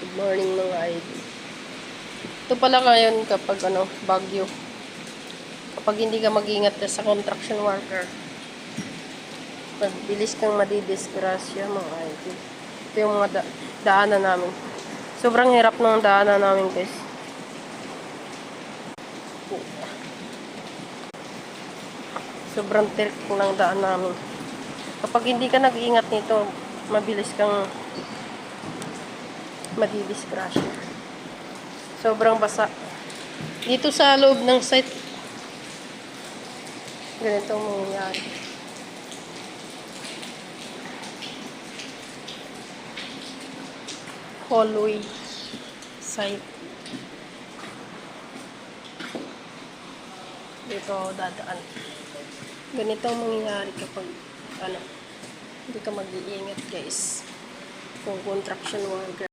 Good morning mga idol. Ito pala ngayon kapag bagyo. Kapag hindi ka mag-ingat sa construction worker, mabilis kang madidisgrasya mga idol. Ito yung mga daanan namin. Sobrang hirap ng daanan namin guys. Sobrang tirik ng daan namin. Kapag hindi ka nag-ingat nito, mabilis kang madidisgrasya. Sobrang basa. Dito sa loob ng site, ganito ang mangyayari. Hallway site. Dito ako dadaan. Ganito ang mangyayari kapag hindi ka mag-iingat guys. Kung construction worker.